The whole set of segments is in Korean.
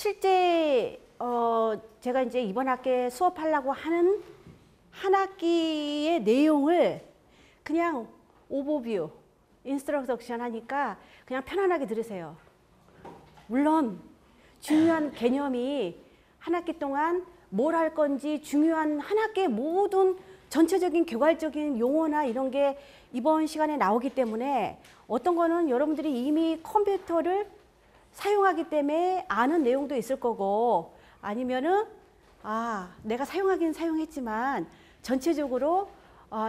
실제 제가 이제 이번 학기에 수업하려고 하는 한 학기의 내용을 그냥 오버뷰, 인스트럭션 하니까 그냥 편안하게 들으세요. 물론 중요한 개념이 한 학기 동안 뭘 할 건지 중요한 한 학기의 모든 전체적인 개괄적인 용어나 이런 게 이번 시간에 나오기 때문에 어떤 거는 여러분들이 이미 컴퓨터를 사용하기 때문에 아는 내용도 있을 거고 아니면은 내가 사용하긴 사용했지만 전체적으로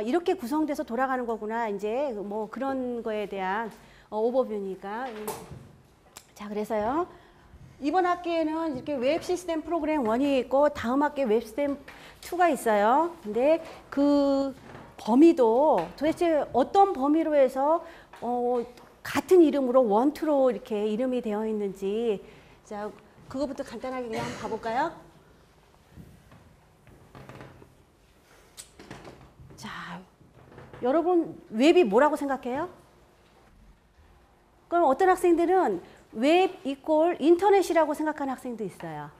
이렇게 구성돼서 돌아가는 거구나 이제 뭐 그런 거에 대한 오버뷰니까. 자, 그래서요 이번 학기에는 이렇게 웹 시스템 프로그램 1이 있고 다음 학기에 웹 시스템 2가 있어요. 근데 그 범위도 도대체 어떤 범위로 해서 같은 이름으로 1, 2로 이렇게 이름이 되어 있는지, 자, 그거부터 간단하게 그냥 한번 봐볼까요? 자, 여러분 웹이 뭐라고 생각해요? 그럼 어떤 학생들은 웹 이꼴 인터넷이라고 생각하는 학생도 있어요.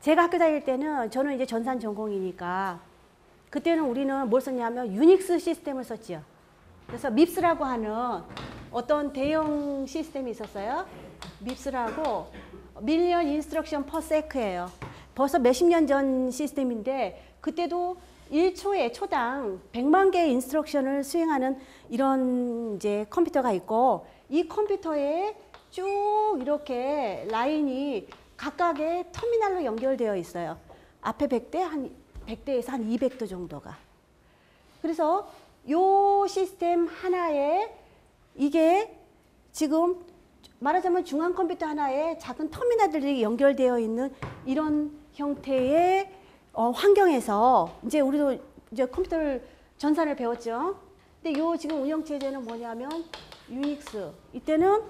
제가 학교 다닐 때는 저는 이제 전산 전공이니까 그때는 우리는 뭘 썼냐면 유닉스 시스템을 썼지요. 그래서 밉스라고 하는 어떤 대형 시스템이 있었어요. 밉스라고 밀리언 인스트럭션 퍼 세크예요. 벌써 몇십 년 전 시스템인데 그때도 1초에 초당 100만 개의 인스트럭션을 수행하는 이런 이제 컴퓨터가 있고 이 컴퓨터에 쭉 이렇게 라인이 각각의 터미널로 연결되어 있어요. 앞에 100대, 한 100대에서 한 200대 정도가. 그래서 요 시스템 하나에 이게 지금 말하자면 중앙 컴퓨터 하나에 작은 터미널들이 연결되어 있는 이런 형태의 환경에서 이제 우리도 이제 컴퓨터를 전산을 배웠죠. 근데 요 지금 운영체제는 뭐냐면 유닉스. 이때는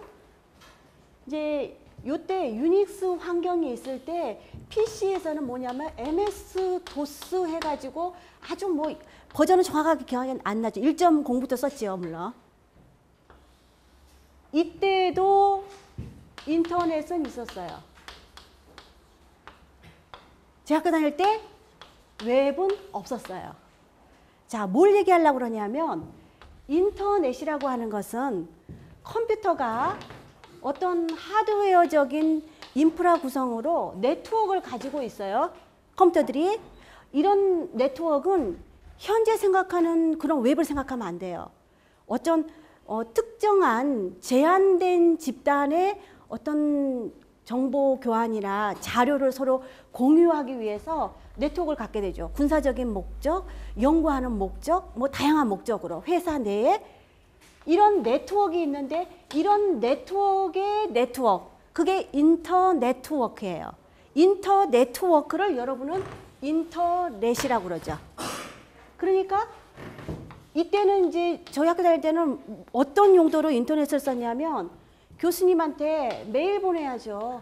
이제 요때 유닉스 환경이 있을 때 PC에서는 뭐냐면 MS 도스 해가지고 아주 뭐 버전은 정확하게 기억이 안 나죠. 1.0부터 썼지요, 물론. 이때도 인터넷은 있었어요. 제 학교 다닐 때 웹은 없었어요. 자, 뭘 얘기하려고 그러냐면 인터넷이라고 하는 것은 컴퓨터가 어떤 하드웨어적인 인프라 구성으로 네트워크를 가지고 있어요. 컴퓨터들이. 이런 네트워크는 현재 생각하는 그런 웹을 생각하면 안 돼요. 어떤 특정한 제한된 집단의 어떤 정보 교환이나 자료를 서로 공유하기 위해서 네트워크를 갖게 되죠. 군사적인 목적, 연구하는 목적, 뭐 다양한 목적으로 회사 내에 이런 네트워크가 있는데 이런 네트워크의 네트워크, 그게 인터 네트워크예요. 인터 네트워크를 여러분은 인터넷이라고 그러죠. 그러니까 이때는 이제 저희 학교 다닐 때는 어떤 용도로 인터넷을 썼냐면 교수님한테 메일 보내야죠.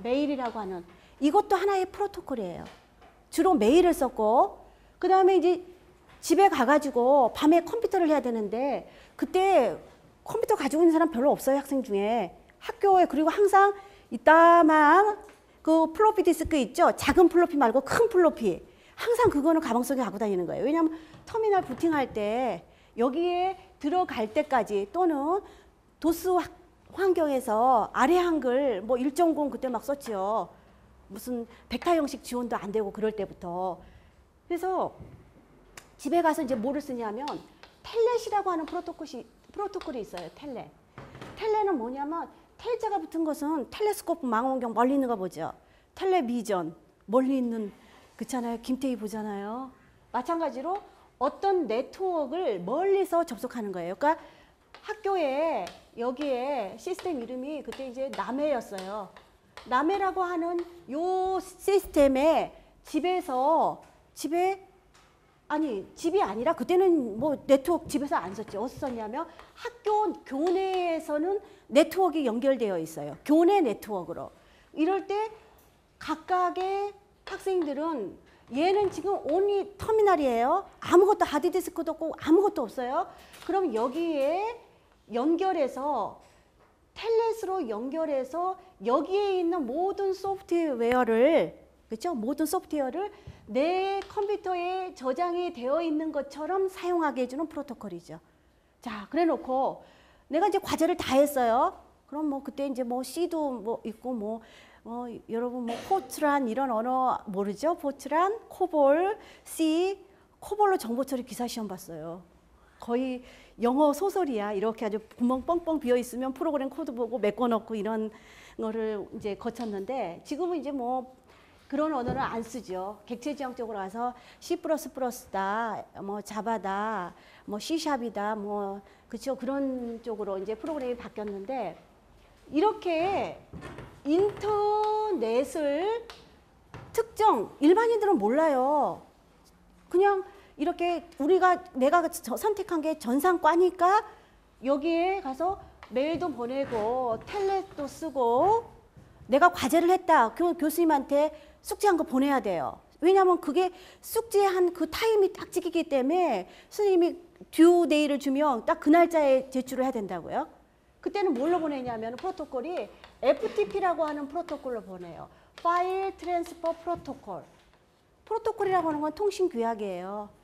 메일이라고 하는. 이것도 하나의 프로토콜이에요. 주로 메일을 썼고 그 다음에 이제 집에 가가지고 밤에 컴퓨터를 해야 되는데 그때 컴퓨터 가지고 있는 사람 별로 없어요. 학생 중에. 학교에. 그리고 항상 이따만 그 플로피 디스크 있죠. 작은 플로피 말고 큰 플로피. 항상 그거는 가방 속에 갖고 다니는 거예요. 왜냐하면 터미널 부팅할 때 여기에 들어갈 때까지 또는 도스 환경에서 아래 한글 뭐 1.0 그때 막 썼지요. 무슨 벡터 형식 지원도 안 되고 그럴 때부터. 그래서 집에 가서 이제 뭐를 쓰냐면 텔넷이라고 하는 프로토콜이 있어요. 텔넷. 텔넷은 뭐냐면 텔자가 붙은 것은 텔레스코프 망원경 멀리 있는 거 보죠. 텔레비전 멀리 있는 그렇잖아요. 김태희 보잖아요. 마찬가지로 어떤 네트워크를 멀리서 접속하는 거예요. 그러니까 학교에 여기에 시스템 이름이 그때 이제 남해였어요. 남해라고 하는 요 시스템에 집이 아니라 그때는 뭐 네트워크 집에서 안 썼죠. 어디서 썼냐면 학교 교내에서는 네트워크가 연결되어 있어요. 교내 네트워크로. 이럴 때 각각의 학생들은 얘는 지금 온리 터미널이에요. 아무것도 하드디스크도 없고 아무것도 없어요. 그럼 여기에 연결해서 텔넷으로 연결해서 여기에 있는 모든 소프트웨어를, 그렇죠? 모든 소프트웨어를 내 컴퓨터에 저장이 되어 있는 것처럼 사용하게 해주는 프로토콜이죠. 자, 그래 놓고 내가 이제 과제를 다 했어요. 그럼 뭐 그때 이제 뭐 C도 뭐 있고 뭐 여러분 뭐 포트란 이런 언어 모르죠? 포트란, 코볼, C, 코볼로 정보 처리 기사 시험 봤어요. 거의 영어 소설이야. 이렇게 아주 구멍 뻥뻥 비어 있으면 프로그램 코드 보고 메꿔 넣고 이런 거를 이제 거쳤는데, 지금은 이제 뭐 그런 언어를 안 쓰죠. 객체 지향적으로 와서 C++다, 뭐 자바다, 뭐 C샵이다, 뭐 그렇죠. 그런 쪽으로 이제 프로그램이 바뀌었는데, 이렇게 인터넷을 특정 일반인들은 몰라요. 그냥 이렇게 내가 선택한 게 전산과니까 여기에 가서 메일도 보내고 텔넷도 쓰고 내가 과제를 했다. 그럼 교수님한테 숙제한 거 보내야 돼요. 왜냐하면 그게 숙제한 그 타임이 딱 찍히기 때문에 선생님이 듀 데이를 주면 딱 그 날짜에 제출을 해야 된다고요. 그때는 뭘로 보내냐면 프로토콜이 FTP라고 하는 프로토콜로 보내요. 파일 트랜스퍼 프로토콜. 프로토콜이라고 하는 건 통신 규약이에요.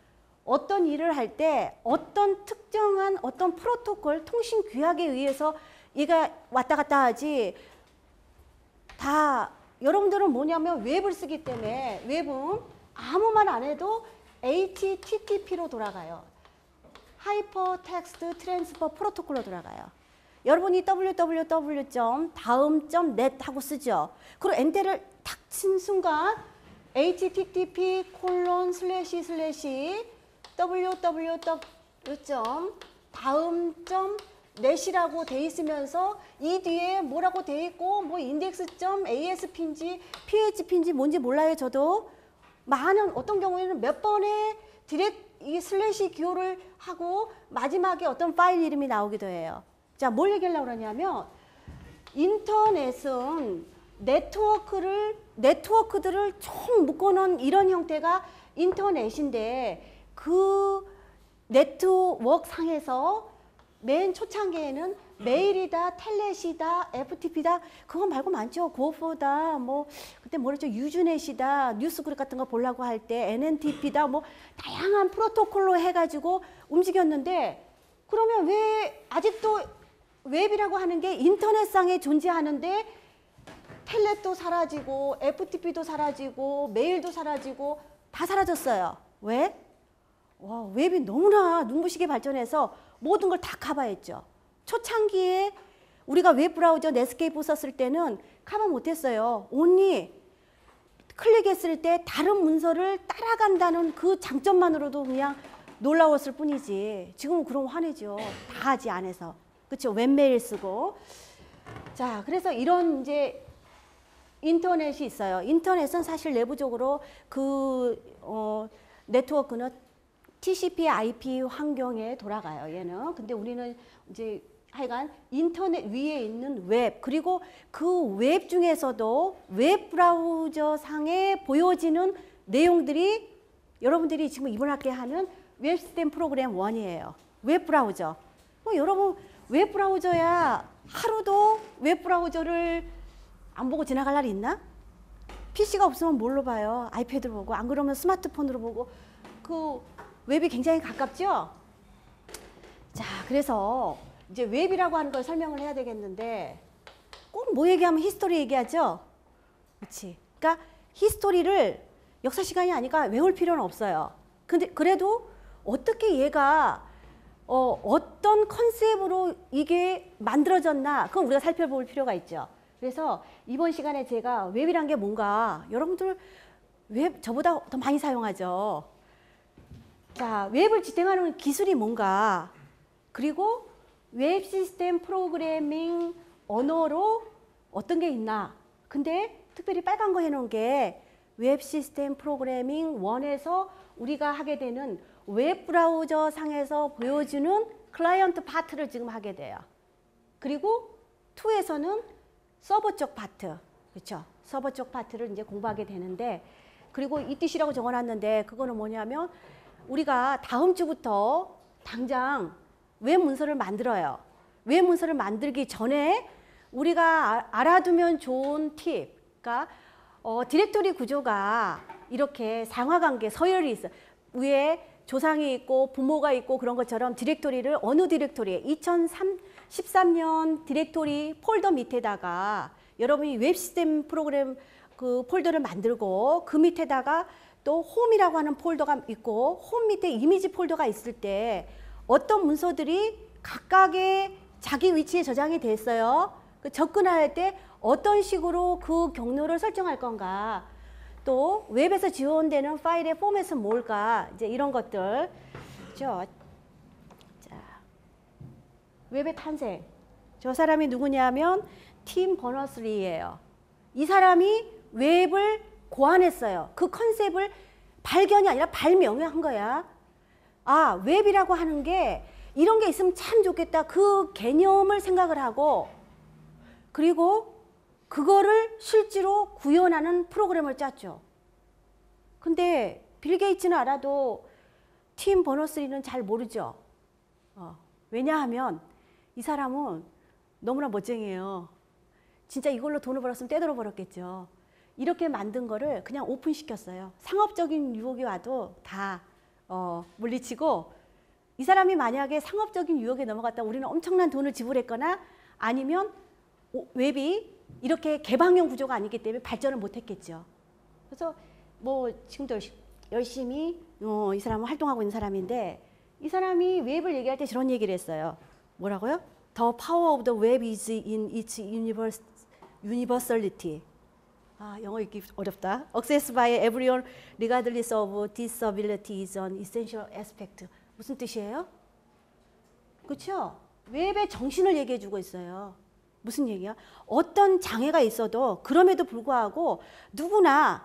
어떤 일을 할 때 어떤 특정한 어떤 프로토콜, 통신 규약에 의해서 얘가 왔다 갔다 하지, 다 여러분들은 뭐냐면 웹을 쓰기 때문에 웹은 아무 말 안 해도 HTTP로 돌아가요. 하이퍼 텍스트 트랜스퍼 프로토콜로 돌아가요. 여러분이 www.다음.net 하고 쓰죠. 그리고 엔터를 탁 친 순간 http://www.다음.net이라고 돼 있으면서 이 뒤에 뭐라고 돼 있고 뭐 index.asp인지 php인지 뭔지 몰라요. 저도 많은 어떤 경우에는 몇 번의 이 슬래시 기호를 하고 마지막에 어떤 파일 이름이 나오기도 해요. 자, 뭘 얘기하려고 그러냐면 인터넷은 네트워크들을 총 묶어놓은 이런 형태가 인터넷인데, 그 네트워크 상에서 맨 초창기에는 메일이다, 텔넷이다, FTP다, 그거 말고 많죠. 고포다, 뭐 그때 뭐랬죠, 유즈넷이다, 뉴스그룹 같은 거 보려고 할 때 NNTP다, 뭐 다양한 프로토콜로 해가지고 움직였는데, 그러면 왜 아직도 웹이라고 하는 게 인터넷상에 존재하는데 텔넷도 사라지고 FTP도 사라지고 메일도 사라지고 다 사라졌어요. 왜? 와, 웹이 너무나 눈부시게 발전해서 모든 걸 다 커버했죠. 초창기에 우리가 웹브라우저 넷스케이프 썼을 때는 커버 못했어요. only 클릭했을 때 다른 문서를 따라간다는 그 장점만으로도 그냥 놀라웠을 뿐이지, 지금은 그럼 화내죠. 다 하지 안에서. 그렇죠? 웹메일 쓰고. 자, 그래서 이런 이제 인터넷이 있어요. 인터넷은 사실 내부적으로 네트워크는 TCP/IP 환경에 돌아가요. 얘는. 근데 우리는 이제 하여간 인터넷 위에 있는 웹, 그리고 그 웹 중에서도 웹 브라우저 상에 보여지는 내용들이 여러분들이 지금 이번 학기에 하는 웹 시스템 프로그램 1이에요. 웹 브라우저. 여러분 웹 브라우저야 하루도 웹 브라우저를 안 보고 지나갈 날이 있나? PC가 없으면 뭘로 봐요? 아이패드로 보고, 안 그러면 스마트폰으로 보고. 그 웹이 굉장히 가깝죠? 자, 그래서 이제 웹이라고 하는 걸 설명을 해야 되겠는데, 꼭 뭐 얘기하면 히스토리 얘기하죠? 그렇지. 그러니까 히스토리를 역사 시간이 아니까 외울 필요는 없어요. 근데 그래도 어떻게 얘가 어떤 컨셉으로 이게 만들어졌나, 그건 우리가 살펴볼 필요가 있죠. 그래서 이번 시간에 제가 웹이란 게 뭔가, 여러분들 웹 저보다 더 많이 사용하죠. 자, 웹을 지탱하는 기술이 뭔가, 그리고 웹 시스템 프로그래밍 언어로 어떤 게 있나. 근데 특별히 빨간 거 해놓은 게 웹 시스템 프로그래밍 1에서 우리가 하게 되는 웹 브라우저 상에서 보여주는 클라이언트 파트를 지금 하게 돼요. 그리고 2에서는 서버 쪽 파트, 그렇죠? 서버 쪽 파트를 이제 공부하게 되는데, 그리고 이 뜻이라고 적어놨는데 그거는 뭐냐면 우리가 다음 주부터 당장 웹 문서를 만들어요. 웹 문서를 만들기 전에 우리가 알아두면 좋은 팁, 그러니까 디렉토리 구조가 이렇게 상하관계, 서열이 있어. 위에 조상이 있고 부모가 있고 그런 것처럼 디렉토리를 어느 디렉토리에 2013년 디렉토리 폴더 밑에다가 여러분이 웹 시스템 프로그램 그 폴더를 만들고 그 밑에다가 또 홈이라고 하는 폴더가 있고 홈 밑에 이미지 폴더가 있을 때 어떤 문서들이 각각의 자기 위치에 저장이 됐어요. 그 접근할 때 어떤 식으로 그 경로를 설정할 건가, 또 웹에서 지원되는 파일의 포맷은 뭘까, 이제 이런 것들. 자, 웹의 탄생. 저 사람이 누구냐면 팀 버너스리예요. 이 사람이 웹을 고안했어요. 그 컨셉을 발견이 아니라 발명한 거야. 아, 웹이라고 하는 게 이런 게 있으면 참 좋겠다. 그 개념을 생각을 하고, 그리고 그거를 실제로 구현하는 프로그램을 짰죠. 근데 빌 게이츠는 알아도 팀 버너스리는 잘 모르죠. 왜냐하면 이 사람은 너무나 멋쟁이에요. 진짜 이걸로 돈을 벌었으면 떼들어 벌었겠죠. 이렇게 만든 거를 그냥 오픈시켰어요. 상업적인 유혹이 와도 다 물리치고, 이 사람이 만약에 상업적인 유혹에 넘어갔다 우리는 엄청난 돈을 지불했거나 아니면 웹이 이렇게 개방형 구조가 아니기 때문에 발전을 못했겠죠. 그래서 뭐 지금도 열심히 이 사람은 활동하고 있는 사람인데, 이 사람이 웹을 얘기할 때 저런 얘기를 했어요. 뭐라고요? The power of the web is in its universality. 아, 영어 읽기 어렵다. Access by everyone regardless of disability is an essential aspect. 무슨 뜻이에요? 그렇죠? 웹의 정신을 얘기해 주고 있어요. 무슨 얘기야? 어떤 장애가 있어도 그럼에도 불구하고 누구나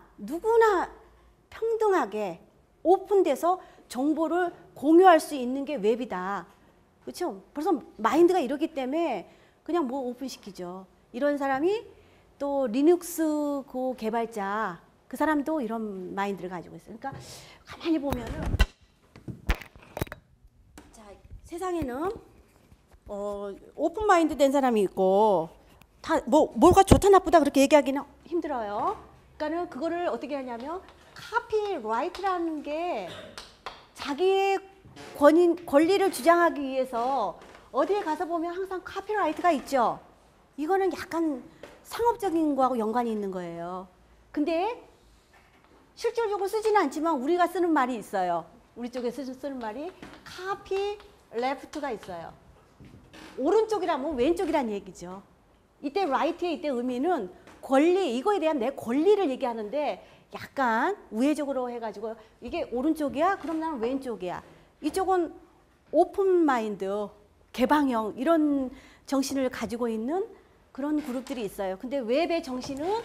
평등하게 오픈돼서 정보를 공유할 수 있는 게 웹이다. 그렇죠? 벌써 마인드가 이러기 때문에 그냥 뭐 오픈시키죠. 이런 사람이 또 리눅스 그 개발자, 그 사람도 이런 마인드를 가지고 있어요. 그러니까 가만히 보면은, 자, 세상에는 오픈 마인드 된 사람이 있고, 다 뭐가 좋다 나쁘다 그렇게 얘기하기는 힘들어요. 그러니까는 그거를 어떻게 하냐면 카피라이트라는 게 자기의 권리를 주장하기 위해서 어디에 가서 보면 항상 카피라이트가 있죠. 이거는 약간 상업적인 거하고 연관이 있는 거예요. 근데 실질적으로 쓰지는 않지만 우리가 쓰는 말이 있어요. 우리 쪽에 쓰는 말이 카피 레프트가 있어요. 오른쪽이라면 왼쪽이란 얘기죠. 이때 right의 이때 의미는 권리, 이거에 대한 내 권리를 얘기하는데 약간 우회적으로 해가지고 이게 오른쪽이야? 그럼 나는 왼쪽이야. 이쪽은 오픈 마인드, 개방형 이런 정신을 가지고 있는 그런 그룹들이 있어요. 근데 웹의 정신은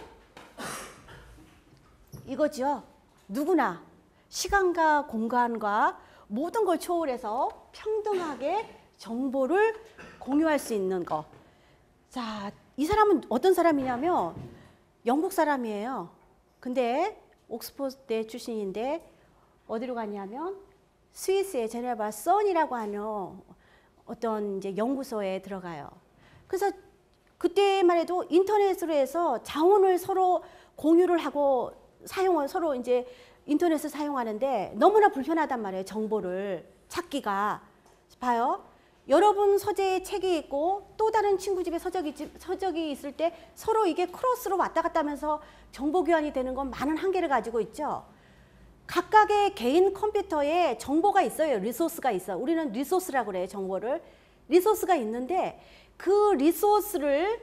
이거죠. 누구나 시간과 공간과 모든 걸 초월해서 평등하게 정보를 공유할 수 있는 거. 자, 이 사람은 어떤 사람이냐면 영국 사람이에요. 근데 옥스퍼드대 출신인데 어디로 갔냐면 스위스의 제네바 선이라고 하는 어떤 이제 연구소에 들어가요. 그래서 그때만 해도 인터넷으로 해서 자원을 서로 공유를 하고 사용을 서로 이제 인터넷을 사용하는데 너무나 불편하단 말이에요. 정보를 찾기가. 봐요. 여러분 서재에 책이 있고 또 다른 친구 집에 서적이 있을 때 서로 이게 크로스로 왔다 갔다 하면서 정보 교환이 되는 건 많은 한계를 가지고 있죠. 각각의 개인 컴퓨터에 정보가 있어요. 리소스가 있어. 우리는 리소스라고 그래요. 정보를. 리소스가 있는데 그 리소스를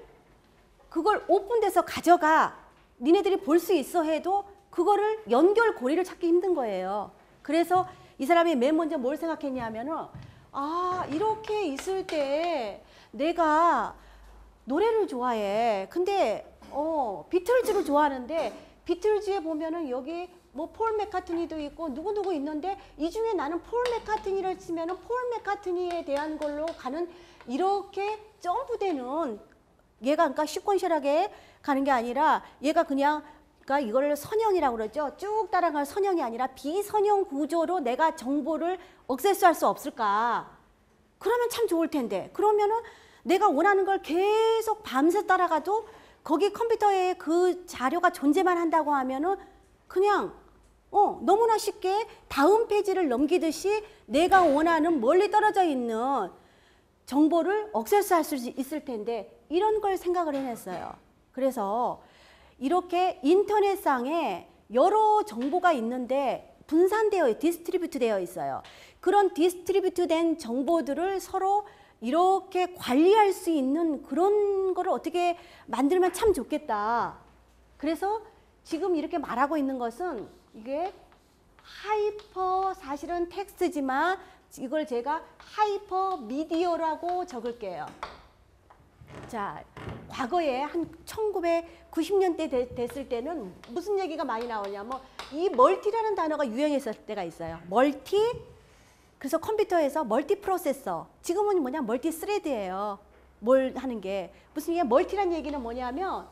그걸 오픈돼서 가져가. 니네들이 볼 수 있어 해도 그거를 연결고리를 찾기 힘든 거예요. 그래서 이 사람이 맨 먼저 뭘 생각했냐면은 아, 이렇게 있을 때 내가 노래를 좋아해. 근데 비틀즈를 좋아하는데 비틀즈에 보면은 여기 뭐 폴 맥카트니도 있고 누구누구 있는데 이 중에 나는 폴 맥카트니를 치면은 폴 맥카트니에 대한 걸로 가는 이렇게 점프되는 얘가 그러니까 시퀀셜하게 가는 게 아니라 얘가 그냥 그러니까 이거를 선형이라고 그러죠. 쭉 따라갈 선형이 아니라 비선형 구조로 내가 정보를 억세스할 수 없을까? 그러면 참 좋을 텐데. 그러면은 내가 원하는 걸 계속 밤새 따라가도 거기 컴퓨터에 그 자료가 존재만 한다고 하면은 그냥 너무나 쉽게 다음 페이지를 넘기듯이 내가 원하는 멀리 떨어져 있는 정보를 억세스할 수 있을 텐데 이런 걸 생각을 해냈어요. 그래서 이렇게 인터넷상에 여러 정보가 있는데 분산되어 디스트리뷰트 되어 있어요. 그런 디스트리뷰트 된 정보들을 서로 이렇게 관리할 수 있는 그런 거를 어떻게 만들면 참 좋겠다. 그래서 지금 이렇게 말하고 있는 것은 이게 하이퍼 사실은 텍스트지만 이걸 제가 하이퍼 미디어라고 적을게요. 자, 과거에 한 1990년대 됐을 때는 무슨 얘기가 많이 나오냐면 이 멀티라는 단어가 유행했을 때가 있어요. 멀티, 그래서 컴퓨터에서 멀티 프로세서, 지금은 뭐냐 멀티 스레드예요. 뭘 하는 게 무슨 얘기야? 멀티란 얘기는 뭐냐면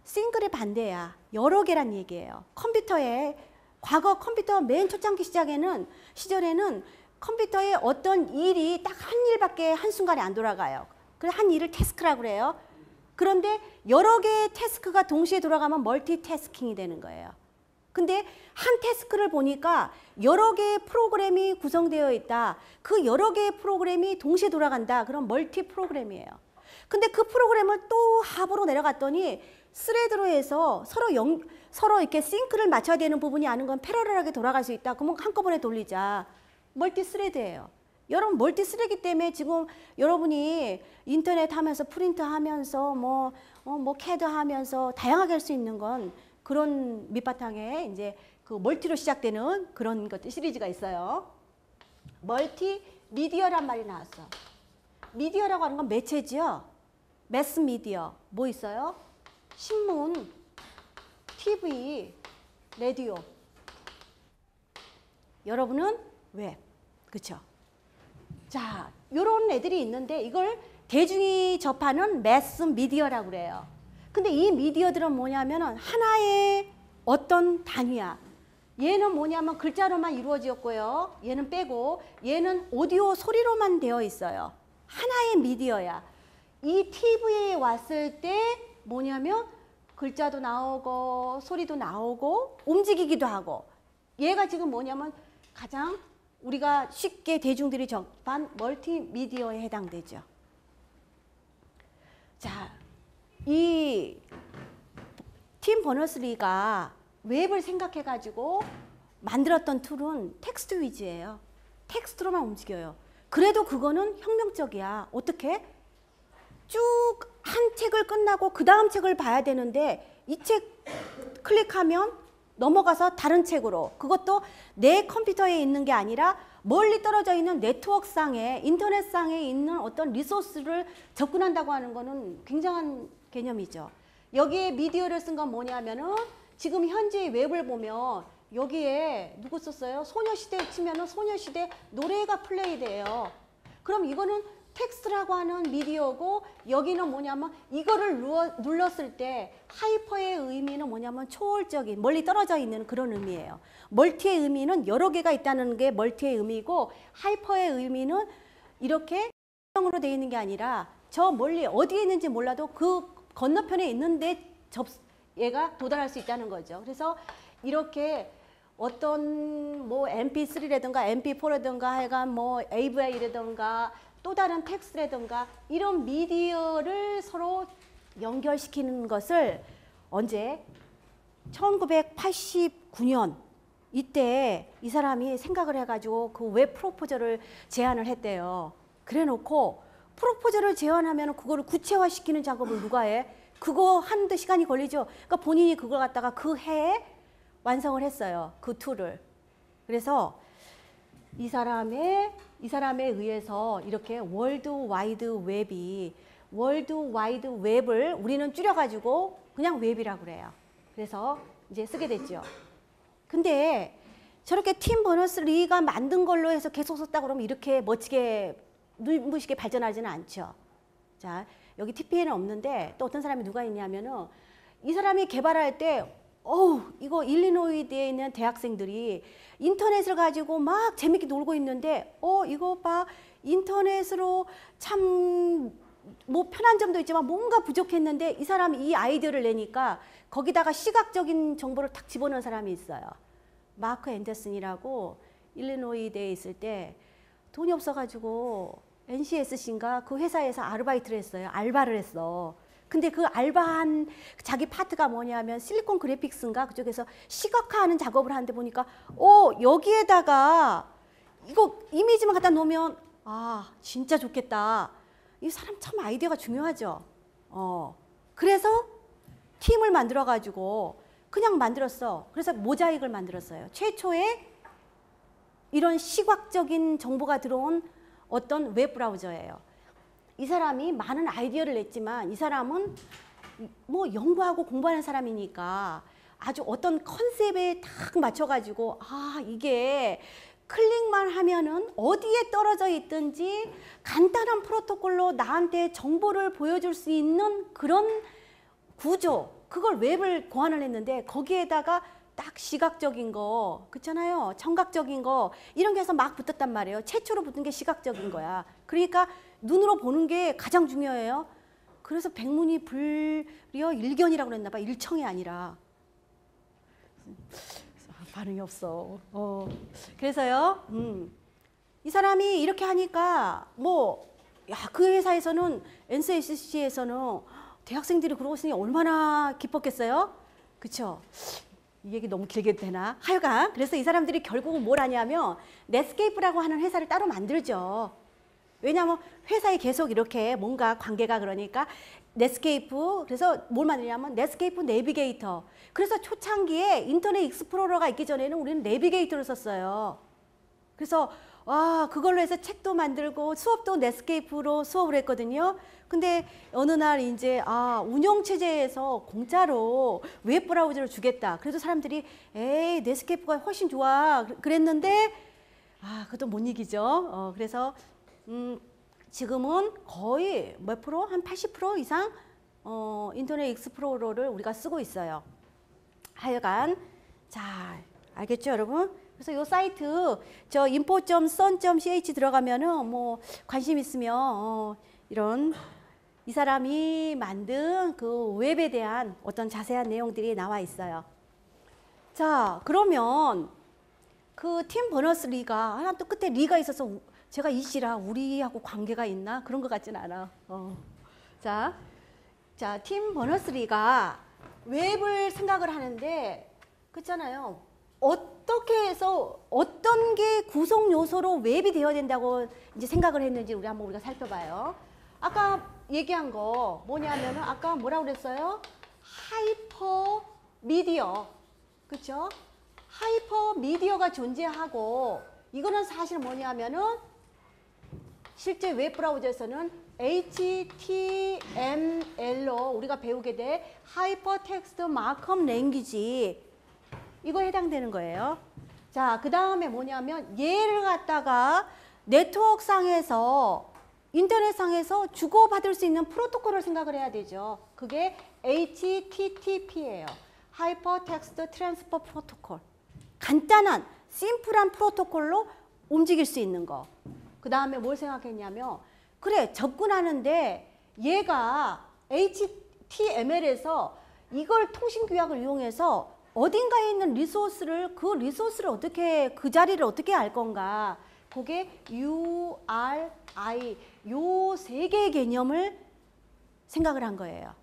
싱글의 반대야. 여러 개란 얘기예요. 컴퓨터에 과거 컴퓨터 맨 초창기 시절에는 컴퓨터에 어떤 일이 딱 한 일밖에 한순간에 안 돌아가요. 그래서 한 일을 태스크라고 그래요. 그런데 여러 개의 태스크가 동시에 돌아가면 멀티태스킹이 되는 거예요. 근데 한 태스크를 보니까 여러 개의 프로그램이 구성되어 있다. 그 여러 개의 프로그램이 동시에 돌아간다. 그럼 멀티 프로그램이에요. 근데 그 프로그램을 또 합으로 내려갔더니 스레드로 해서 서로 이렇게 싱크를 맞춰야 되는 부분이 아닌 건 패러럴하게 돌아갈 수 있다. 그러면 한꺼번에 돌리자. 멀티 스레드예요. 여러분 멀티 스레드이기 때문에 지금 여러분이 인터넷 하면서 프린트 하면서 뭐 캐드 하면서 다양하게 할 수 있는 건 그런 밑바탕에 이제 그 멀티로 시작되는 그런 것들 시리즈가 있어요. 멀티 미디어란 말이 나왔어. 미디어라고 하는 건 매체지요. 매스 미디어. 뭐 있어요? 신문, TV, 라디오. 여러분은 웹. 그쵸? 자, 요런 애들이 있는데 이걸 대중이 접하는 매스 미디어라고 그래요. 근데 이 미디어들은 뭐냐면은 하나의 어떤 단위야. 얘는 뭐냐면 글자로만 이루어지었고요. 얘는 빼고 얘는 오디오 소리로만 되어 있어요. 하나의 미디어야. 이 TV에 왔을 때 뭐냐면 글자도 나오고 소리도 나오고 움직이기도 하고 얘가 지금 뭐냐면 가장 우리가 쉽게 대중들이 접한 멀티미디어에 해당되죠. 자, 이 팀 버너스리가 웹을 생각해가지고 만들었던 툴은 텍스트 위주예요. 텍스트로만 움직여요. 그래도 그거는 혁명적이야. 어떻게? 쭉 한 책을 끝나고 그 다음 책을 봐야 되는데 이 책 클릭하면 넘어가서 다른 책으로, 그것도 내 컴퓨터에 있는 게 아니라 멀리 떨어져 있는 네트워크상에 인터넷상에 있는 어떤 리소스를 접근한다고 하는 거는 굉장한 개념이죠. 여기에 미디어를 쓴 건 뭐냐면은 지금 현재 웹을 보면 여기에 누구 썼어요? 소녀시대 치면은 소녀시대 노래가 플레이돼요. 그럼 이거는 텍스트라고 하는 미디어고 여기는 뭐냐면 이거를 눌렀을 때 하이퍼의 의미는 뭐냐면 초월적인, 멀리 떨어져 있는 그런 의미예요. 멀티의 의미는 여러 개가 있다는 게 멀티의 의미고 하이퍼의 의미는 이렇게 으로 되어 있는 게 아니라 저 멀리 어디에 있는지 몰라도 그 건너편에 있는데 얘가 도달할 수 있다는 거죠. 그래서 이렇게 어떤 뭐 MP3라든가 MP4라든가 하여간 뭐 AVI라든가 또 다른 텍스트라든가 이런 미디어를 서로 연결시키는 것을 언제 1989년 이때 이 사람이 생각을 해가지고 그 웹 프로포저를 제안을 했대요. 그래 놓고 프로포저를 제안하면 그거를 구체화시키는 작업을 누가 해? 그거 하는데 시간이 걸리죠. 그러니까 본인이 그걸 갖다가 그 해에 완성을 했어요. 그 툴을. 그래서 이 사람에 의해서 이렇게 월드 와이드 웹을 우리는 줄여가지고 그냥 웹이라고 그래요. 그래서 이제 쓰게 됐죠. 근데 저렇게 팀 버너스-리가 만든 걸로 해서 계속 썼다 그러면 이렇게 멋지게 눈부시게 발전하지는 않죠. 자, 여기 TP에는 없는데 또 어떤 사람이 누가 있냐면은 이 사람이 개발할 때 이거 일리노이드에 있는 대학생들이 인터넷을 가지고 막 재밌게 놀고 있는데 이거 봐, 인터넷으로 참 뭐 편한 점도 있지만 뭔가 부족했는데 이 사람이 이 아이디어를 내니까 거기다가 시각적인 정보를 탁 집어넣은 사람이 있어요. 마크 앤더슨이라고 일리노이대에 있을 때 돈이 없어가지고 NCSC인가 그 회사에서 아르바이트를 했어요. 알바를 했어. 근데 그 알바한 자기 파트가 뭐냐면 실리콘 그래픽스인가 그쪽에서 시각화하는 작업을 하는데 보니까 여기에다가 이거 이미지만 갖다 놓으면 아 진짜 좋겠다. 이 사람 참 아이디어가 중요하죠. 그래서 팀을 만들어 가지고 그냥 만들었어. 그래서 모자익을 만들었어요. 최초의 이런 시각적인 정보가 들어온 어떤 웹 브라우저예요. 이 사람이 많은 아이디어를 냈지만 이 사람은 뭐 연구하고 공부하는 사람이니까 아주 어떤 컨셉에 딱 맞춰가지고 아 이게 클릭만 하면은 어디에 떨어져 있든지 간단한 프로토콜로 나한테 정보를 보여줄 수 있는 그런 구조, 그걸 웹을 고안을 했는데 거기에다가 딱 시각적인 거, 그렇잖아요. 청각적인 거 이런 게 해서 막 붙었단 말이에요. 최초로 붙은 게 시각적인 거야. 그러니까 눈으로 보는 게 가장 중요해요. 그래서 백문이 불여 일견이라고 그랬나 봐. 일청이 아니라. 반응이 없어. 그래서요. 이 사람이 이렇게 하니까 그 회사에서는 NCSC에서는 대학생들이 그러고 있으니 얼마나 기뻤겠어요? 그쵸? 이 얘기 너무 길게 되나? 하여간 그래서 이 사람들이 결국은 뭘 하냐면 넷스케이프라고 하는 회사를 따로 만들죠. 왜냐하면 회사에 계속 이렇게 뭔가 관계가 그러니까 넷스케이프, 그래서 뭘 만드냐면 넷스케이프 내비게이터. 그래서 초창기에 인터넷 익스플로러가 있기 전에는 우리는 내비게이터를 썼어요. 그래서 그걸로 해서 책도 만들고 수업도 넷스케이프로 수업을 했거든요. 근데 어느 날 이제 운영체제에서 공짜로 웹 브라우저를 주겠다. 그래서 사람들이 에이 넷스케이프가 훨씬 좋아 그랬는데 그것도 못 이기죠. 그래서 지금은 거의 몇 프로? 한 80% 이상 인터넷 익스플로러를 우리가 쓰고 있어요. 하여간 자 알겠죠 여러분? 그래서 이 사이트 저 info.sun.ch 들어가면은 뭐 관심 있으면 이런 이 사람이 만든 그 웹에 대한 어떤 자세한 내용들이 나와 있어요. 자 그러면 그 팀 버너스-리가 하나 또 끝에 리가 있어서 제가 이 씨라 우리하고 관계가 있나 그런 것 같진 않아. 자 팀 버너스-리가 웹을 생각을 하는데 그렇잖아요. 어떻게 해서 어떤 게 구성 요소로 웹이 되어야 된다고 이제 생각을 했는지 우리가 살펴봐요. 아까 얘기한 거 뭐냐면은 아까 뭐라고 그랬어요? 하이퍼 미디어. 그렇죠? 하이퍼 미디어가 존재하고 이거는 사실 뭐냐면은 실제 웹 브라우저에서는 HTML로 우리가 배우게 돼 하이퍼 텍스트 마크업 랭귀지 이거에 해당되는 거예요. 자, 그 다음에 뭐냐면 얘를 갖다가 네트워크상에서 인터넷상에서 주고받을 수 있는 프로토콜을 생각을 해야 되죠. 그게 HTTP예요. 하이퍼 텍스트 트랜스퍼 프로토콜. 간단한 심플한 프로토콜로 움직일 수 있는 거. 그 다음에 뭘 생각했냐면 그래 접근하는데 얘가 HTML에서 이걸 통신규약을 이용해서 어딘가에 있는 리소스를 어떻게 그 자리를 어떻게 알 건가. 그게 URI 요 세 개의 개념을 생각을 한 거예요.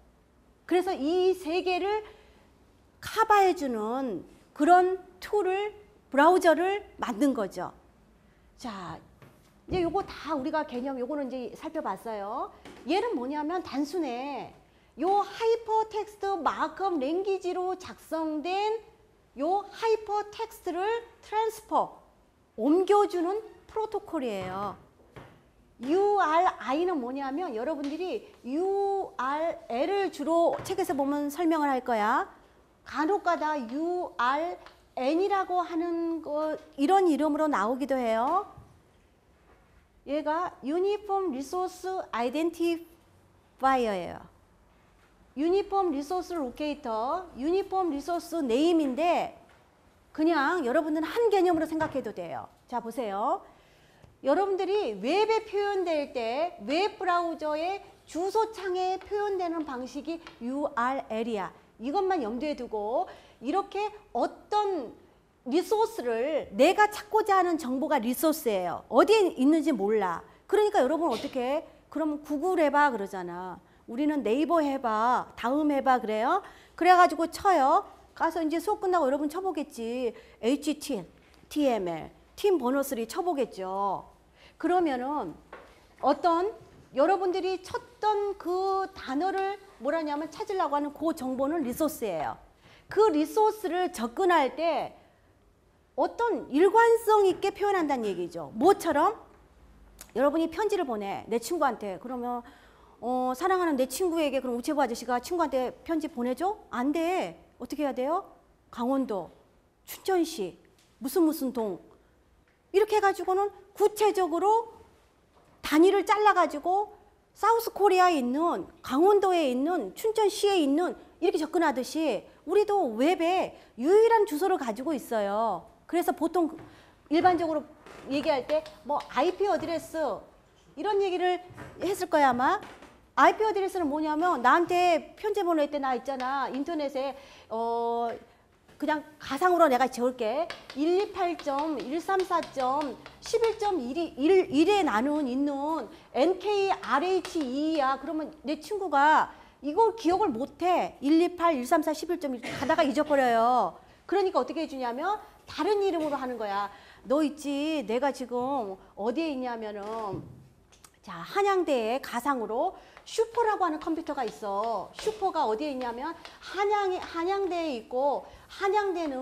그래서 이 세 개를 커버해주는 그런 툴을 브라우저를 만든 거죠. 자, 이제 요거 다 우리가 개념 요거는 이제 살펴봤어요. 얘는 뭐냐면 단순해. 요 하이퍼 텍스트 마크업 랭귀지로 작성된 요 하이퍼 텍스트를 트랜스퍼 옮겨주는 프로토콜이에요. URI는 뭐냐면 여러분들이 URL을 주로 책에서 보면 설명을 할 거야. 간혹가다 URN이라고 하는 거 이런 이름으로 나오기도 해요. 얘가 Uniform Resource Identifier예요. Uniform Resource Locator, Uniform Resource Name인데 그냥 여러분들은 한 개념으로 생각해도 돼요. 자 보세요. 여러분들이 웹에 표현될 때 웹 브라우저의 주소창에 표현되는 방식이 URL이야. 이것만 염두에 두고 이렇게 어떤 리소스를 내가 찾고자 하는 정보가 리소스예요. 어디에 있는지 몰라. 그러니까 여러분 어떻게 그러면 구글 해봐 그러잖아. 우리는 네이버 해봐, 다음 해봐 그래요. 그래가지고 쳐요. 가서 이제 수업 끝나고 여러분 쳐보겠지. HTML, 팀 버너스리 쳐보겠죠. 그러면은 어떤 여러분들이 쳤던 그 단어를 뭐라냐면 찾으려고 하는 그 정보는 리소스예요. 그 리소스를 접근할 때 어떤 일관성 있게 표현한다는 얘기죠. 뭐처럼? 여러분이 편지를 보내 내 친구한테. 그러면 사랑하는 내 친구에게 그럼 우체부 아저씨가 친구한테 편지 보내줘? 안 돼. 어떻게 해야 돼요? 강원도, 춘천시, 무슨 동 이렇게 해가지고는 구체적으로 단위를 잘라가지고 사우스 코리아에 있는 강원도에 있는 춘천시에 있는 이렇게 접근하듯이 우리도 웹에 유일한 주소를 가지고 있어요. 그래서 보통 일반적으로 얘기할 때 뭐 IP 어드레스 이런 얘기를 했을 거야 아마. IP 어드레스는 뭐냐면 나한테 편지 보낼 때 나 있잖아. 인터넷에 그냥 가상으로 내가 적을게. 128.134.11.1에 나는 있는 NKRH2야. 그러면 내 친구가 이걸 기억을 못해. 128, 134, 11.1 가다가 잊어버려요. 그러니까 어떻게 해주냐면 다른 이름으로 하는 거야. 너 있지? 내가 지금 어디에 있냐면은 자 한양대에 가상으로 슈퍼라고 하는 컴퓨터가 있어. 슈퍼가 어디에 있냐면 한양대에 있고 한양대는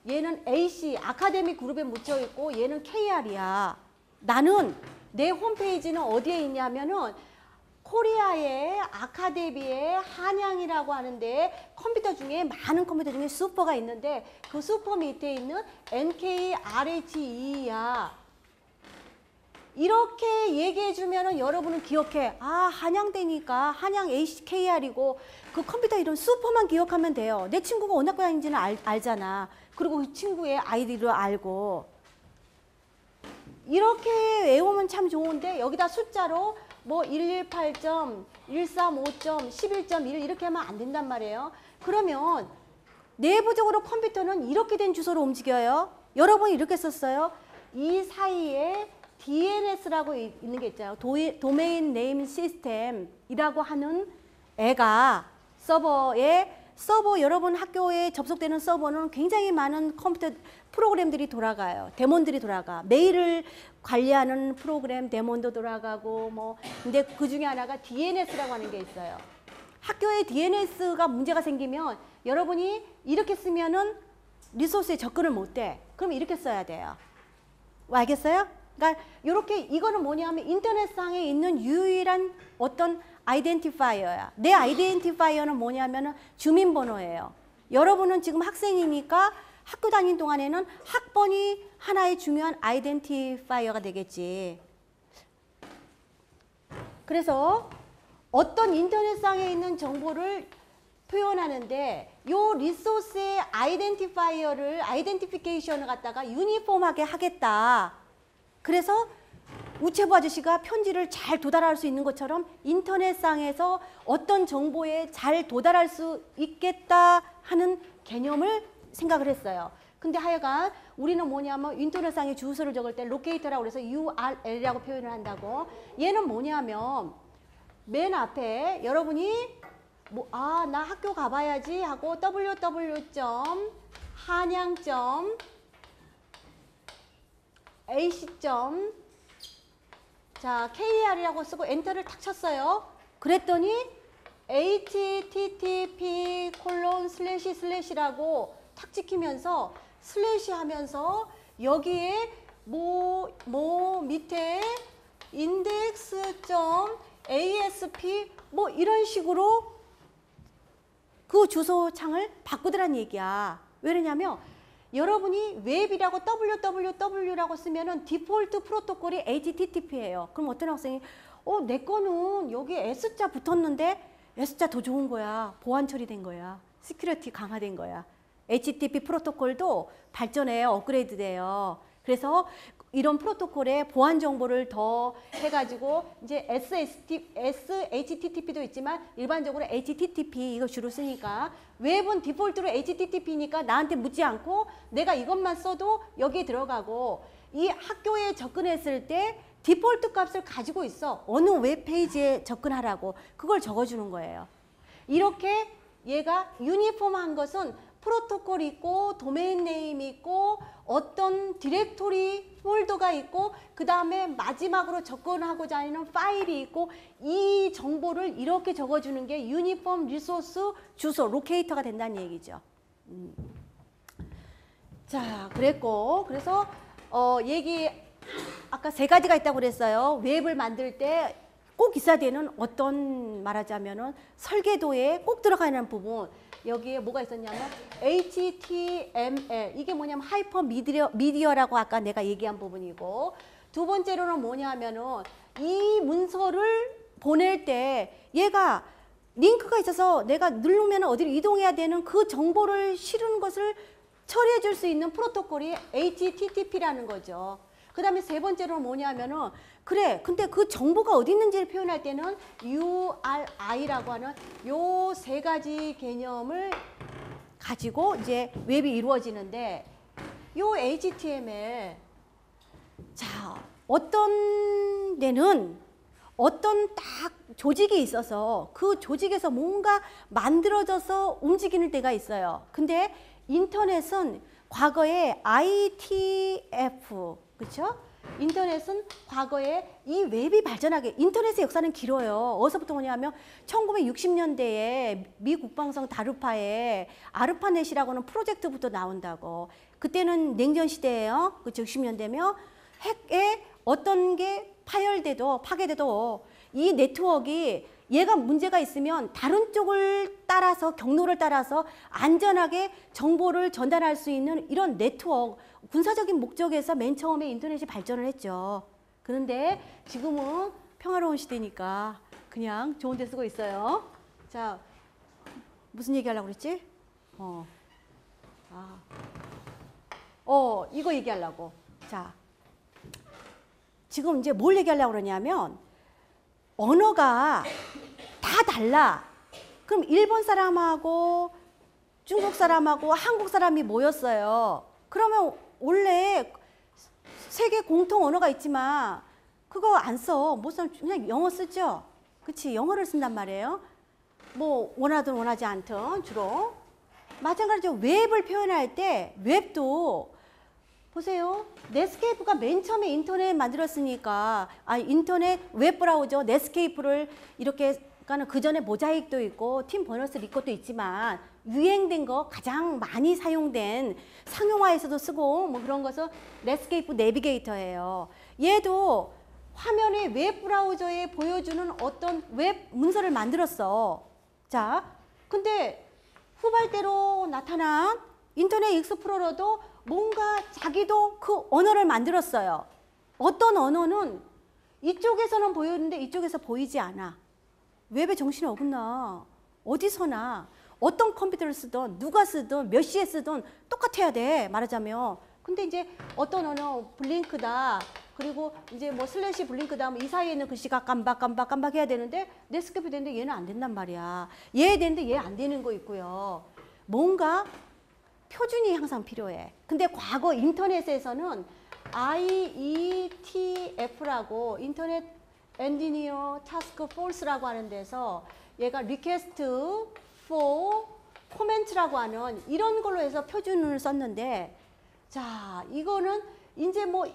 얘는 AC 아카데미 그룹에 묻혀 있고 얘는 KR이야. 나는 내 홈페이지는 어디에 있냐면은 코리아의 아카데미의 한양이라고 하는데 컴퓨터 중에 많은 컴퓨터 중에 슈퍼가 있는데 그 슈퍼 밑에 있는 NKRH2야. 이렇게 얘기해 주면은 여러분은 기억해. 아, 한양대니까 한양 HKR이고 그 컴퓨터 이름 슈퍼만 기억하면 돼요. 내 친구가 어느 학교 다니는지는 알잖아. 그리고 그 친구의 아이디를 알고. 이렇게 외우면 참 좋은데 여기다 숫자로 뭐 118점, 135점, 11.1 이렇게 하면 안 된단 말이에요. 그러면 내부적으로 컴퓨터는 이렇게 된 주소로 움직여요. 여러분이 이렇게 썼어요. 이 사이에 DNS라고 있는 게 있잖아요. 도메인 네임 시스템이라고 하는 애가 서버 여러분 학교에 접속되는 서버는 굉장히 많은 컴퓨터 프로그램들이 돌아가요. 데몬들이 돌아가. 메일을 관리하는 프로그램 데몬도 돌아가고 뭐 근데 그 중에 하나가 DNS라고 하는 게 있어요. 학교에 DNS가 문제가 생기면 여러분이 이렇게 쓰면은 리소스에 접근을 못 해. 그럼 이렇게 써야 돼요. 알겠어요? 그러니까 이렇게 이거는 뭐냐면 인터넷상에 있는 유일한 어떤 아이덴티파이어야. 내 아이덴티파이어는 뭐냐면은 주민번호예요. 여러분은 지금 학생이니까 학교 다닌 동안에는 학번이 하나의 중요한 아이덴티파이어가 되겠지. 그래서 어떤 인터넷상에 있는 정보를 표현하는데 요 리소스의 아이덴티피케이션을 갖다가 유니폼하게 하겠다. 그래서 우체부 아저씨가 편지를 잘 도달할 수 있는 것처럼 인터넷상에서 어떤 정보에 잘 도달할 수 있겠다 하는 개념을 생각을 했어요. 근데 하여간 우리는 뭐냐면 인터넷상에 주소를 적을 때 로케이터라고 해서 URL이라고 표현을 한다고. 얘는 뭐냐면 맨 앞에 여러분이 나 학교 가봐야지 하고 www.한양.ac. 자, KR이라고 쓰고 엔터를 탁 쳤어요. 그랬더니 http://라고 탁 찍히면서 슬래시 하면서 여기에 밑에 index.asp 뭐 이런 식으로 그 주소창을 바꾸더란 얘기야. 왜냐면 여러분이 웹이라고 www라고 쓰면은 디폴트 프로토콜이 http예요. 그럼 어떤 학생이 내 거는 여기 S자 붙었는데 S자 더 좋은 거야. 보안 처리된 거야. 시큐리티 강화된 거야. HTTP 프로토콜도 발전해요. 업그레이드 돼요. 그래서 이런 프로토콜에 보안 정보를 더 해가지고 이제 SHTTP도 있지만 일반적으로 HTTP 이거 주로 쓰니까 웹은 디폴트로 HTTP니까 나한테 묻지 않고 내가 이것만 써도 여기에 들어가고 이 학교에 접근했을 때 디폴트 값을 가지고 있어. 어느 웹페이지에 접근하라고 그걸 적어주는 거예요. 이렇게 얘가 유니폼한 것은 프로토콜 있고 도메인 네임 있고 어떤 디렉토리 폴더가 있고 그 다음에 마지막으로 접근하고자 하는 파일이 있고 이 정보를 이렇게 적어주는 게 유니폼 리소스 주소 로케이터가 된다는 얘기죠. 자, 그랬고 그래서 얘기 아까 세 가지가 있다고 그랬어요. 웹을 만들 때 꼭 있어야 되는 어떤 말하자면은 설계도에 꼭 들어가는 부분 여기에 뭐가 있었냐면 HTML 이게 뭐냐면 하이퍼 미디어라고 아까 내가 얘기한 부분이고 두 번째로는 뭐냐면은 이 문서를 보낼 때 얘가 링크가 있어서 내가 누르면 어디로 이동해야 되는 그 정보를 실은 것을 처리해 줄 수 있는 프로토콜이 HTTP라는 거죠. 그 다음에 세 번째로는 뭐냐면은 그래 근데 그 정보가 어디 있는지를 표현할 때는 URI라고 하는 요 세 가지 개념을 가지고 이제 웹이 이루어지는데 요 HTML 자 어떤 데는 어떤 딱 조직이 있어서 그 조직에서 뭔가 만들어져서 움직이는 때가 있어요. 근데 인터넷은 과거에 ITF 그렇죠? 인터넷은 과거에 이 웹이 발전하게 인터넷의 역사는 길어요. 어디서부터 오냐면 1960년대에 미 국방성 다르파에 아르파넷이라고 하는 프로젝트부터 나온다고. 그때는 냉전 시대예요. 그 60년대면 핵에 어떤 게 파괴돼도 이 네트워크가 얘가 문제가 있으면 다른 쪽을 따라서 경로를 따라서 안전하게 정보를 전달할 수 있는 이런 네트워크 군사적인 목적에서 맨 처음에 인터넷이 발전을 했죠. 그런데 지금은 평화로운 시대니까 그냥 좋은 데 쓰고 있어요. 자, 무슨 얘기 하려고 그랬지? 이거 얘기하려고. 자, 지금 이제 뭘 얘기하려고 그러냐면 언어가 다 달라. 그럼 일본 사람하고 중국 사람하고 한국 사람이 모였어요. 그러면 원래 세계 공통 언어가 있지만 그거 안 써. 못 써. 그냥 영어 쓰죠. 그치? 영어를 쓴단 말이에요. 뭐 원하든 원하지 않든 주로. 마찬가지로 웹을 표현할 때 웹도 보세요. 넷스케이프가 맨 처음에 인터넷 만들었으니까 인터넷 웹브라우저 넷스케이프를 이렇게 그러니까 그 전에 모자익도 있고 팀 버너스 리코도 있지만 유행된 거 가장 많이 사용된 상용화에서도 쓰고 뭐 그런 것은 넷스케이프 내비게이터예요. 얘도 화면에 웹브라우저에 보여주는 어떤 웹 문서를 만들었어. 자, 근데 후발대로 나타난 인터넷 익스플로러도 뭔가 자기도 그 언어를 만들었어요. 어떤 언어는 이쪽에서는 보이는데 이쪽에서 보이지 않아. 웹에 정신이 어긋나. 어디서나 어떤 컴퓨터를 쓰든 누가 쓰든 몇 시에 쓰든 똑같아야 돼. 말하자면. 근데 이제 어떤 언어 블링크다. 그리고 이제 뭐 슬래시 블링크다 하면 이 사이에 있는 글씨가 깜박 해야 되는데 넷스케이프 되는데 얘는 안 된단 말이야. 얘 되는데 얘 안 되는 거 있고요. 뭔가 표준이 항상 필요해. 근데 과거 인터넷에서는 IETF라고 인터넷 엔지니어 타스크 포스라고 하는 데서 얘가 리퀘스트 for 코멘트라고 하는 이런 걸로 해서 표준을 썼는데 자 이거는 이제 뭐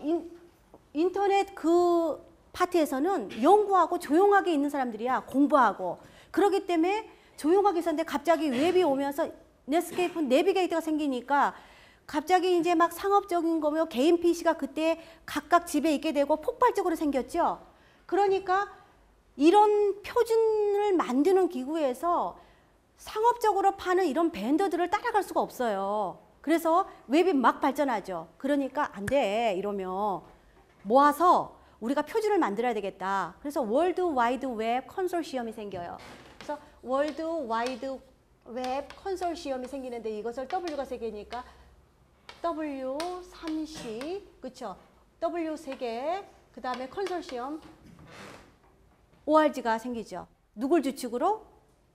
인터넷 그 파트에서는 연구하고 조용하게 있는 사람들이야. 공부하고. 그렇기 때문에 조용하게 있었는데 갑자기 웹이 오면서 넷스케이프 내비게이터가 생기니까 갑자기 이제 막 상업적인 거며 개인 PC가 그때 각각 집에 있게 되고 폭발적으로 생겼죠. 그러니까 이런 표준을 만드는 기구에서 상업적으로 파는 이런 벤더들을 따라갈 수가 없어요. 그래서 웹이 막 발전하죠. 그러니까 안 돼 이러면 모아서 우리가 표준을 만들어야 되겠다. 그래서 월드 와이드 웹 컨소시엄이 생겨요. 그래서 월드 와이드 웹 컨소시엄이 생기는데 이것을 W가 세 개니까 W3C 그렇죠? W 3개, 그 다음에 컨소시엄, ORG가 생기죠. 누굴 주축으로?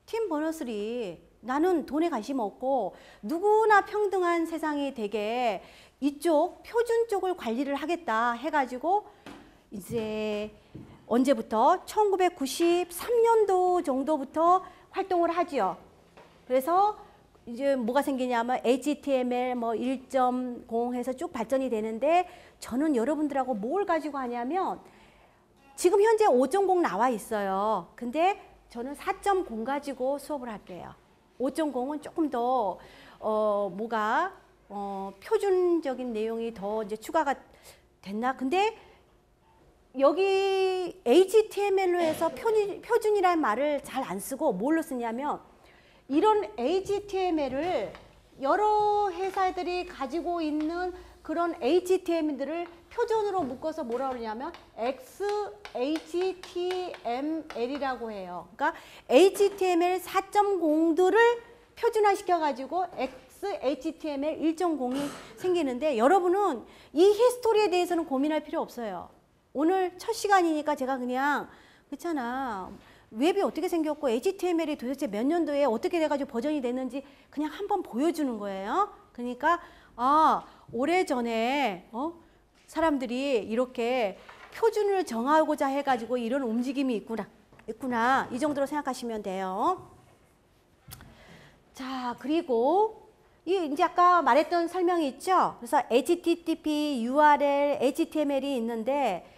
팀 버너스리. 나는 돈에 관심 없고 누구나 평등한 세상이 되게 이쪽 표준 쪽을 관리를 하겠다 해가지고 이제 언제부터? 1993년도 정도부터 활동을 하지요. 그래서 이제 뭐가 생기냐면 HTML 뭐 1.0 해서 쭉 발전이 되는데 저는 여러분들하고 뭘 가지고 하냐면 지금 현재 5.0 나와 있어요. 근데 저는 4.0 가지고 수업을 할게요. 5.0은 조금 더 표준적인 내용이 더 이제 추가가 됐나? 근데 여기 HTML로 해서 표준이라는 말을 잘 안 쓰고 뭘로 쓰냐면 이런 HTML을 여러 회사들이 가지고 있는 그런 HTML들을 표준으로 묶어서 뭐라 그러냐면 XHTML이라고 해요. 그러니까 HTML 4.0들을 표준화시켜 가지고 XHTML 1.0이 생기는데 여러분은 이 히스토리에 대해서는 고민할 필요 없어요. 오늘 첫 시간이니까 제가 그냥 그렇잖아. 웹이 어떻게 생겼고 HTML이 도대체 몇 년도에 어떻게 돼가지고 버전이 됐는지 그냥 한번 보여주는 거예요. 그러니까 오래전에 사람들이 이렇게 표준을 정하고자 해가지고 이런 움직임이 있구나. 이 정도로 생각하시면 돼요. 자, 그리고 이제 아까 말했던 설명이 있죠. 그래서 HTTP, URL, HTML이 있는데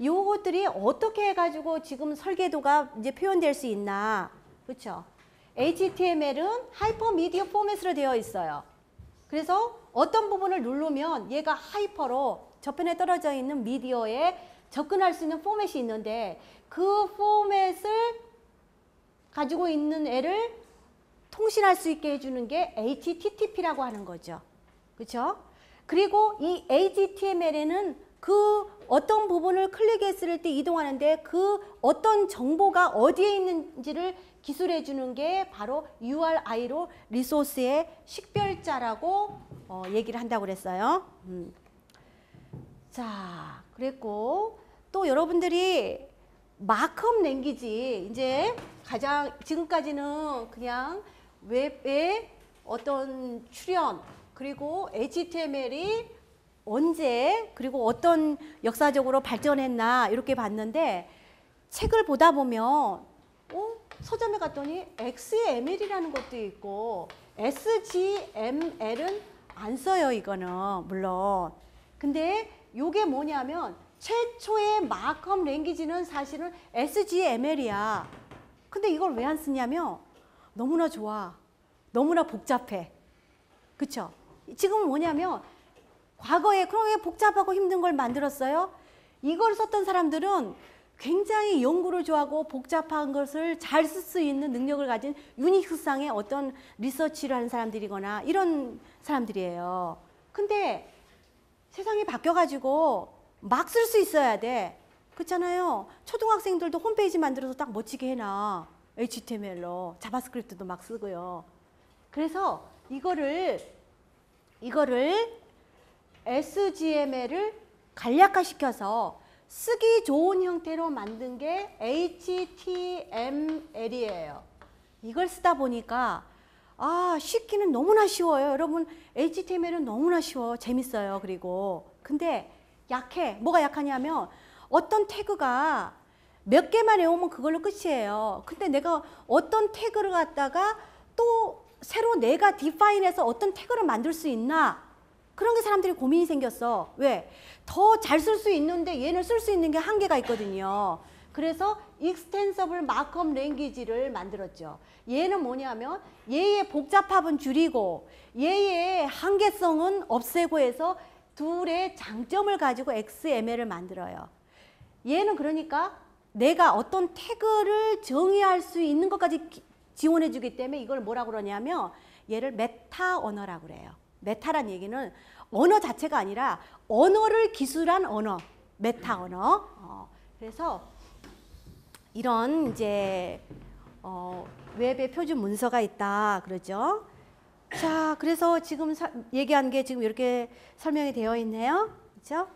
요것들이 어떻게 해가지고 지금 설계도가 이제 표현될 수 있나. 그렇죠? HTML은 하이퍼미디어 포맷으로 되어 있어요. 그래서 어떤 부분을 누르면 얘가 하이퍼로 저편에 떨어져 있는 미디어에 접근할 수 있는 포맷이 있는데 그 포맷을 가지고 있는 애를 통신할 수 있게 해주는 게 HTTP라고 하는 거죠. 그렇죠? 그리고 이 HTML에는 그 어떤 부분을 클릭했을 때 이동하는데 그 어떤 정보가 어디에 있는지를 기술해 주는 게 바로 URI로 리소스의 식별자라고 얘기를 한다고 그랬어요. 자, 그랬고 또 여러분들이 마크업 랭귀지 이제 가장 지금까지는 그냥 웹의 어떤 출현 그리고 HTML이 언제 그리고 어떤 역사적으로 발전했나 이렇게 봤는데 책을 보다 보면 서점에 갔더니 XML이라는 것도 있고 SGML은 안 써요. 이거는 물론. 근데 이게 뭐냐면 최초의 마크업 랭귀지는 사실은 SGML이야. 근데 이걸 왜 안 쓰냐면 너무나 좋아. 너무나 복잡해. 그쵸? 지금은 뭐냐면 과거에 그렇게 복잡하고 힘든 걸 만들었어요. 이걸 썼던 사람들은 굉장히 연구를 좋아하고 복잡한 것을 잘 쓸 수 있는 능력을 가진 유니크상의 어떤 리서치를 하는 사람들이거나 이런 사람들이에요. 근데 세상이 바뀌어가지고 막 쓸 수 있어야 돼. 그렇잖아요. 초등학생들도 홈페이지 만들어서 딱 멋지게 해놔. HTML로. 자바스크립트도 막 쓰고요. 그래서 이거를 SGML을 간략화시켜서 쓰기 좋은 형태로 만든 게 HTML이에요. 이걸 쓰다 보니까 쉽기는 너무나 쉬워요. 여러분 HTML은 너무나 쉬워. 재밌어요. 그리고 근데 약해. 뭐가 약하냐면 어떤 태그가 몇 개만 외우면 그걸로 끝이에요. 근데 내가 어떤 태그를 갖다가 또 새로 내가 디파인해서 어떤 태그를 만들 수 있나? 그런 게 사람들이 고민이 생겼어. 왜? 더 잘 쓸 수 있는데 얘는 쓸 수 있는 게 한계가 있거든요. 그래서 익스텐서블 마크업 랭귀지를 만들었죠. 얘는 뭐냐면 얘의 복잡함은 줄이고 얘의 한계성은 없애고 해서 둘의 장점을 가지고 XML을 만들어요. 얘는 그러니까 내가 어떤 태그를 정의할 수 있는 것까지 지원해 주기 때문에 이걸 뭐라고 그러냐면 얘를 메타 언어라고 그래요. 메타란 얘기는 언어 자체가 아니라 언어를 기술한 언어, 메타 언어. 그래서 이런 이제 웹의 표준 문서가 있다 그러죠. 자, 그래서 지금 얘기한 게 지금 이렇게 설명이 되어 있네요. 그렇죠?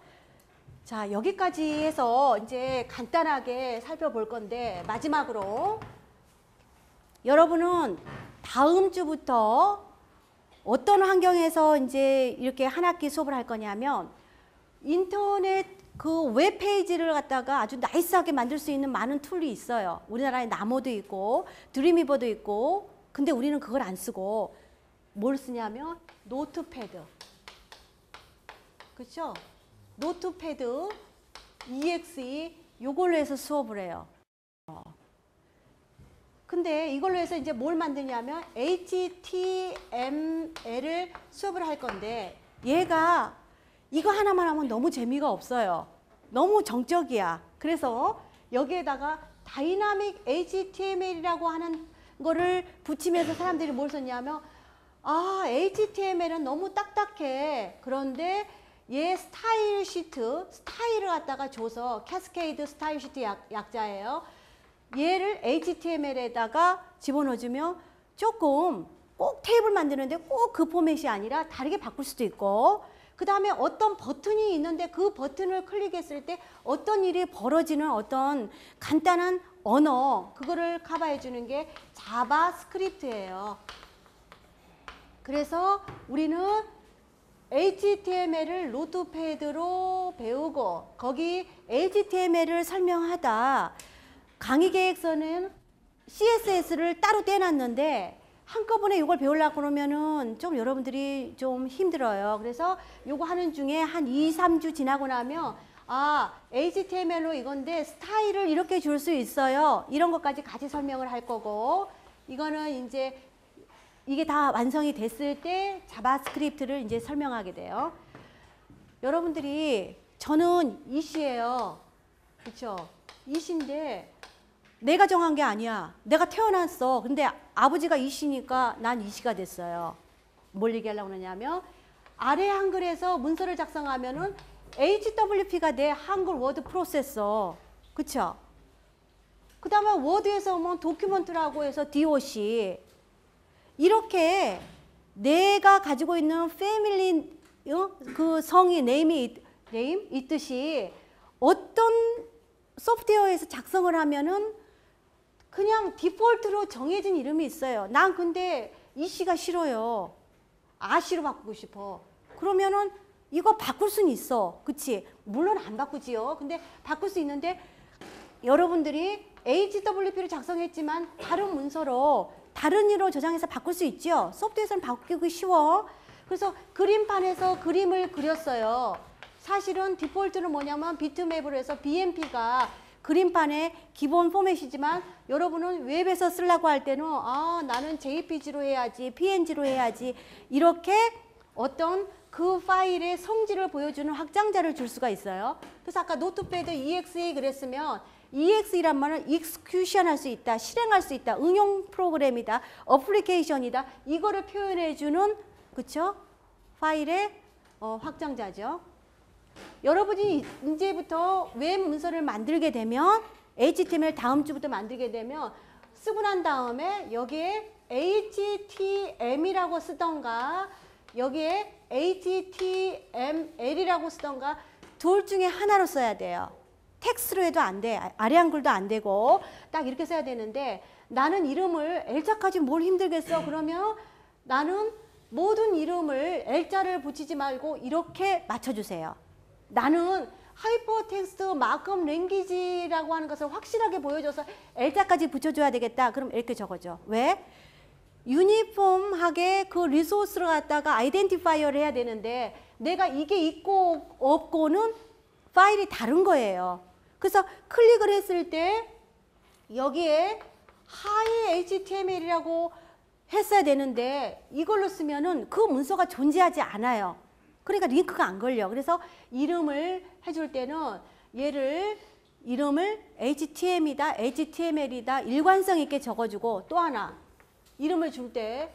자, 여기까지 해서 이제 간단하게 살펴볼 건데 마지막으로 여러분은 다음 주부터 어떤 환경에서 이제 이렇게 한 학기 수업을 할 거냐면 인터넷 그 웹페이지를 갖다가 아주 나이스하게 만들 수 있는 많은 툴이 있어요. 우리나라에 나모도 있고 드림위버도 있고, 근데 우리는 그걸 안 쓰고 뭘 쓰냐면 노트패드. 그렇죠? 노트패드, EXE 요걸로 해서 수업을 해요. 근데 이걸로 해서 이제 뭘 만드냐면 HTML을 수업을 할 건데 얘가 이거 하나만 하면 너무 재미가 없어요. 너무 정적이야. 그래서 여기에다가 다이나믹 HTML이라고 하는 거를 붙이면서 사람들이 뭘 썼냐면 아, HTML은 너무 딱딱해. 그런데 얘 스타일 시트, 스타일을 갖다가 줘서 캐스케이드 스타일 시트 약자예요. 얘를 HTML에다가 집어넣어주면 조금 꼭 테이블 만드는데 꼭 그 포맷이 아니라 다르게 바꿀 수도 있고, 그 다음에 어떤 버튼이 있는데 그 버튼을 클릭했을 때 어떤 일이 벌어지는 어떤 간단한 언어, 그거를 커버해 주는 게 자바스크립트예요. 그래서 우리는 HTML을 노트패드로 배우고 거기 HTML을 설명하다. 강의 계획서는 CSS를 따로 떼놨는데 한꺼번에 이걸 배우려고 그러면은 좀 여러분들이 좀 힘들어요. 그래서 요거 하는 중에 한 2, 3주 지나고 나면 아, HTML로 이건데 스타일을 이렇게 줄 수 있어요. 이런 것까지 같이 설명을 할 거고, 이거는 이제 이게 다 완성이 됐을 때 자바스크립트를 이제 설명하게 돼요. 여러분들이 저는 이씨예요. 그렇죠? 이씨인데 내가 정한 게 아니야. 내가 태어났어. 근데 아버지가 이씨니까 난 이씨가 됐어요. 뭘 얘기하려고 그러냐면 아래 한글에서 문서를 작성하면은 HWP가 내 한글 워드 프로세서. 그쵸? 그 다음에 워드에서 오면 도큐먼트라고 해서 DOC. 이렇게 내가 가지고 있는 패밀리 그 성이 네임 있듯이 어떤 소프트웨어에서 작성을 하면은 그냥 디폴트로 정해진 이름이 있어요. 난 근데 이씨가 싫어요. 아씨로 바꾸고 싶어. 그러면은 이거 바꿀 수는 있어. 그치? 물론 안 바꾸지요. 근데 바꿀 수 있는데 여러분들이 HWP를 작성했지만 다른 문서로 다른 이로 저장해서 바꿀 수 있죠. 소프트웨어에서는 바꾸기 쉬워. 그래서 그림판에서 그림을 그렸어요. 사실은 디폴트는 뭐냐면 비트맵으로 해서 BMP가 그림판의 기본 포맷이지만 여러분은 웹에서 쓰려고 할 때는 아, 나는 JPG로 해야지, PNG로 해야지, 이렇게 어떤 그 파일의 성질을 보여주는 확장자를 줄 수가 있어요. 그래서 아까 노트패드 EXE 그랬으면 EXE란 말은 execution 할 수 있다, 실행할 수 있다, 응용 프로그램이다, 어플리케이션이다, 이거를 표현해주는, 그쵸? 파일의 확장자죠. 여러분이 이제부터 웹 문서를 만들게 되면 HTML 다음 주부터 만들게 되면 쓰고 난 다음에 여기에 HTM이라고 쓰던가 여기에 HTML이라고 쓰던가 둘 중에 하나로 써야 돼요. 텍스트로 해도 안 돼. 아래 한글도 안 되고 딱 이렇게 써야 되는데 나는 이름을 L자까지 뭘 힘들겠어. 그러면 나는 모든 이름을 L자를 붙이지 말고 이렇게 맞춰주세요. 나는 하이퍼텍스트 마크업 랭귀지라고 하는 것을 확실하게 보여줘서 L자까지 붙여줘야 되겠다. 그럼 이렇게 적어줘. 왜? 유니폼하게 그 리소스를 갖다가 아이덴티파이어를 해야 되는데 내가 이게 있고 없고는 파일이 다른 거예요. 그래서 클릭을 했을 때 여기에 하이 HTML이라고 했어야 되는데 이걸로 쓰면은 그 문서가 존재하지 않아요. 그러니까 링크가 안 걸려. 그래서 이름을 해줄 때는 얘를 이름을 HTM이다, HTML이다 일관성 있게 적어주고 또 하나 이름을 줄 때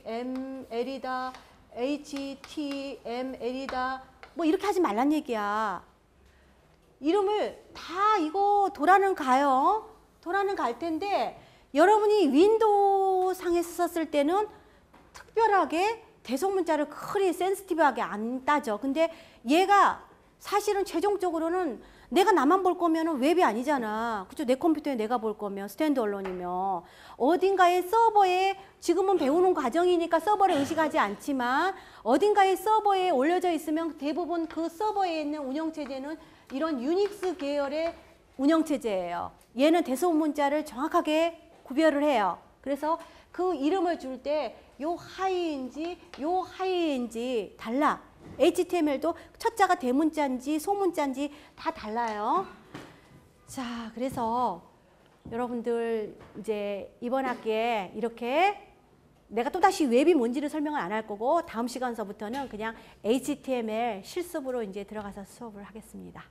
HTML이다, HTML이다 뭐 이렇게 하지 말란 얘기야. 이름을 다 이거 도라는 가요. 도라는 갈 텐데 여러분이 윈도우 상에서 썼을 때는 특별하게 대소문자를 크리 센시티브하게 안 따져. 근데 얘가 사실은 최종적으로는 내가 나만 볼 거면은 웹이 아니잖아. 그죠? 내 컴퓨터에 내가 볼 거면 스탠드얼론이면 어딘가에 서버에 지금은 배우는 과정이니까 서버를 의식하지 않지만 어딘가에 서버에 올려져 있으면 대부분 그 서버에 있는 운영체제는 이런 유닉스 계열의 운영체제예요. 얘는 대소문자를 정확하게 구별을 해요. 그래서 그 이름을 줄 때 요 하이인지 달라. HTML도 첫 자가 대문자인지 소문자인지 다 달라요. 자, 그래서 여러분들 이제 이번 학기에 이렇게 내가 또다시 웹이 뭔지를 설명을 안 할 거고 다음 시간서부터는 그냥 HTML 실습으로 이제 들어가서 수업을 하겠습니다.